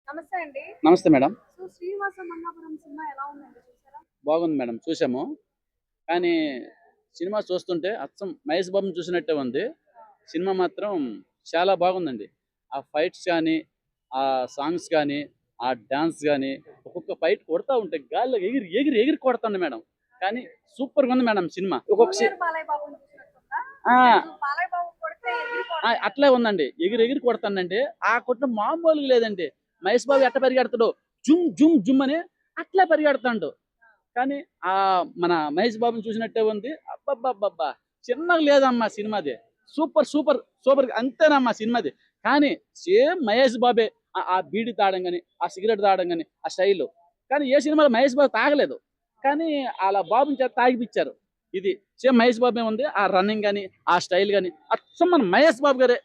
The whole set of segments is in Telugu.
నమస్తే అండి. నమస్తే మేడం. శ్రీనివాస మంగాపురం సినిమా ఎలా ఉందండి చూసారా? బాగుంది మేడం. చూసాము. కానీ సినిమా చూస్తుంటే అచ్చం మహేష్ బాబుని చూసినట్టే ఉంది. సినిమా మాత్రం చాలా బాగుందండి. ఆ ఫైట్స్ గానీ, ఆ సాంగ్స్ గానీ, ఆ డాన్స్ గానీ, ఒక్కొక్క ఫైట్ కొడతా ఉంటే గాల్లో ఎగిరి, ఎగిరి, ఎగిరి కొడతాండు మేడం. కానీ సూపర్‌గుంది మేడం సినిమా. జూనియర్ బాలయ్య బాబుని చూసినట్టుందా? ఆ! బాలయ్య బాబు కొడితే ఆ! ఎగిరిపోవడమే. అట్లే ఉందండి. ఎగిరి, ఎగిరి కొడతాండంటే ఆ కొట్టడం మామూలుగా లేదండి. మహేష్ బాబు ఎట్ట పరిగెడతాడో జుమ్, జుమ్, జుమ్ అని అట్లే పరిగెడతాండు. కానీ మన మహేష్ బాబుని చూసినట్టే ఉంది. అబ్బబ్బబ్బబ్బా! చిన్నగా లేదమ్మా సినిమాది. సూపర్, సూపర్, సూపర్ అంతేనమ్మా సినిమాది. కానీ సేమ్ మహేష్ బాబే. ఆ బీడీ తాగడం గాని, ఆ సిగరెట్ తాగడం గాని, ఆ స్టైలు. కానీ ఏ సినిమాలో మహేష్ బాబు తాగలేదు. కానీ ఆళ్ళ బాబుని చేత తాగిపిచ్చారు. ఇది సేమ్ మహేష్ బాబే ఉంది. ఆ రన్నింగ్ గాని, ఆ స్టైల్ గాని అచ్చం మన మహేష్ బాబు గారే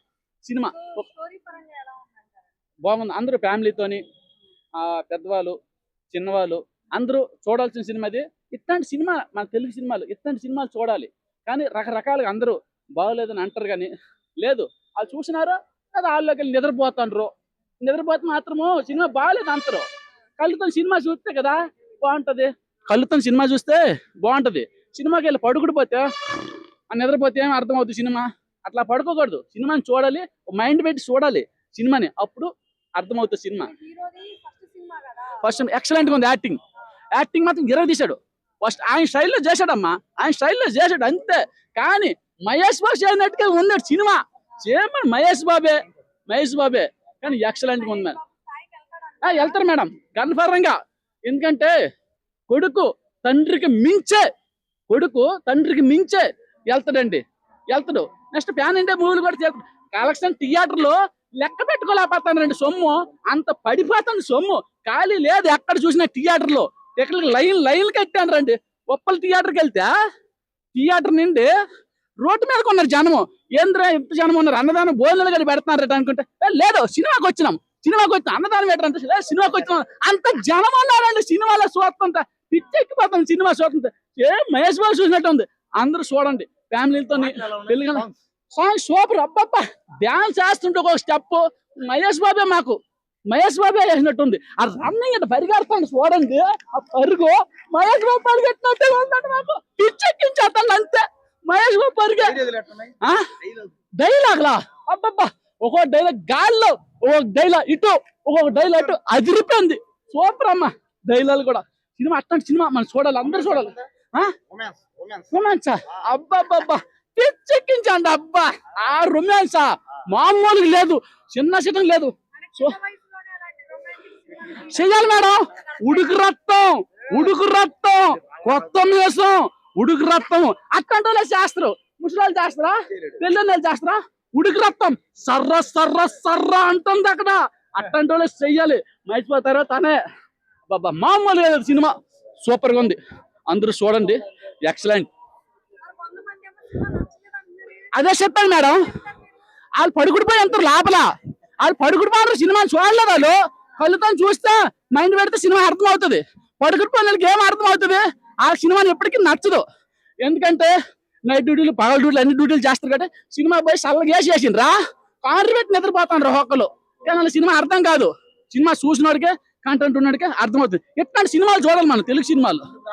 సినిమా. స్టోరీ పరంగా ఎలా ఉందంటారు? బాగుంది. అందరూ ఫ్యామిలీతోని పెద్దవాళ్ళు, చిన్నవాళ్ళు అందరూ చూడాల్సిన సినిమా ఇది. ఇట్లాంటి సినిమా మన తెలుగు సినిమాలు ఇట్లాంటి సినిమాలు చూడాలి. కానీ రకరకాలుగా అందరూ బాగోలేదని అంటారు గానీ, లేదు ఆళ్ళు చూసినారో లేదా ఆళ్ళలోకెళ్ళి నిద్రపోతాండ్రు. నిద్రపోతే మాత్రము సినిమా బాలేదు అంటరు. కళ్ళుతోని సినిమా చూస్తే కదా బావుంటది. కళ్ళుతోని సినిమా చూస్తే బావుంటది. సినిమాకెళ్ళి పడుకుండి పోతే నిద్రపోతే ఏం అర్థమవుద్ది సినిమా. అట్లా పడుకోకూడదు. సినిమాని చూడాలి. మైండ్ పెట్టి చూడాలి సినిమాని. అప్పుడు అర్థమవుతది సినిమా. హీరోది ఫస్ట్ సినిమా కదా. ఫస్ట్ ఎక్సలెంట్‌గా ఉంది యాక్టింగ్. యాక్టింగ్ మాత్రం ఇరగదీశాడు. ఫస్ట్ ఆయన స్టైల్‌లో చేశాడమ్మా. ఆయన స్టైల్‌లో చేశాడు అంతే. కానీ మహేష్ బాబు చేసినట్టుగా ఉంది సినిమా. సేమ్ మహేష్ బాబే. మహేష్ బాబే. కానీ ఎక్సలెంట్‌గా ఉంది మేడం. స్థాయికి వెళ్తాడంటారా? ఎళ్తారు మేడం. కన్ఫర్మ్‌గా. ఎందుకంటే కొడుకు తండ్రికి మించే కొడుకు తండ్రికి మించే ఎళ్తాడండి. ఎళ్తాడు. నెక్స్ట్ పాన్ ఇండియా మూవీలు కూడా చేస్తాడు. కలెక్షన్ థియేటర్‌లో లెక్క పెట్టుకోలేకపోతానండి సొమ్ము. అంత పడిపోతుంది సొమ్ము. ఖాళీ లేదు ఎక్కడ చూసినా థియేటర్‌లో. టికెట్‌లకి లైన్‌లు కట్టానురండి. ఉప్పల్ థియేటర్‌కెళ్తే థియేటర్ నిండి రోడ్డు మీదకి ఉన్నారు జనము. ఏందిరా ఇంత జనం ఉన్నారు అన్నదానం భోజనాలు కూడా పెడుతున్నారట అనుకుంటే లేదు సినిమాకి వచ్చినాం అన్నదానం పెట్టరంటే లేదు సినిమాకి వచ్చినాం అంత జనం ఉన్నారండి సినిమాలో చూస్తుంటే పిచ్చెక్కిపోతాం సినిమా చూస్తుంటే ఏ మహేష్ బాబు చూసినట్టు ఉంది అందరూ చూడండి ఫ్యామిలీతో పెళ్ళి సాంగ్ సూపర్ అబ్బబ్బా డాన్స్ చేస్తుంటే ఒక స్టెప్ మహేష్ బాబే వేసినట్టుంది ఆ రన్నింగ్ అంటే పరిగెడతాను చూడండి ఆ పరుగు మహేష్ బాబు పరిగెట్టినట్టే ఉందండి నాకు పిచ్చెక్కించేస్తాను అంతే మహేష్ బాబు పరిగె డైలాగ్లా అబ్బబ్బా ఒక్కొక్క డైలాగ్ గాల్లో ఒక్కొక్క డైలాగ్ ఇటు ఒక్కొక్క డైలాగ్ ఇటు అదిరిపోయింది సూపర్ అమ్మా డైలాగ్ కూడా సినిమా అట్లాంటి సినిమా మనం చూడాలి అందరూ చూడాలి రొమాన్సా అబ్బాబ్బా పిచ్చెక్కించండి అబ్బా ఆ రొమాన్సా మామూలుగా లేదు చిన్న చిన్న లేదు చిన్న వయసులోనే అలాంటి రొమాంటిక్ సినిమాలు చెయ్యాలి మేడం ఉడుకు రక్తం కొత్త మీసం ఉడుకు రక్తం అట్లాంటి వాళ్ళే చేస్తారు ముసలాళ్ళు చేస్తారా పెళ్ళిళ్ళు చేస్తారా ఉడుకు రక్తం సర్ర అంటుంది అక్కడ అట్లాంటి వాళ్ళే చెయ్యాలి మర్చిపోతారో తనే బాబా మామూలు లేదు సినిమా సూపర్ గా ఉంది అందరూ చూడండి ఎక్సలెంట్ మరి కొంతమంది ఏమో సినిమా నచ్చలేదు అంటున్నారు. అదే చెప్పాను మేడం వాళ్ళు పడుకుడిపోయి ఎంత లోపల వాళ్ళు పడుకుడిపోయారు సినిమాని చూడలేదు వాళ్ళు కళ్ళుతో చూస్తే మైండ్ పెడితే సినిమా అర్థం అవుతుంది పడుకుడిపోయిన వాళ్ళకి ఏం అర్థం అవుతుంది ఆ సినిమాని ఎప్పటికీ నచ్చదు ఎందుకంటే నైట్ డ్యూటీలు పగల డ్యూటీలు అన్ని డ్యూటీలు చేస్తారు కాబట్టి సినిమా పోయి చల్లగా వేసి వేసిండ్రా కాంట్రీ పెట్టి నిద్రపోతాను ఒక్కళ్ళు కానీ వాళ్ళ సినిమా అర్థం కాదు సినిమా చూసినోడికే కంటెంట్ ఉన్నోడికే అర్థమవుతుంది ఎట్లాంటి సినిమాలు చూడాలి మనం తెలుగు సినిమాలు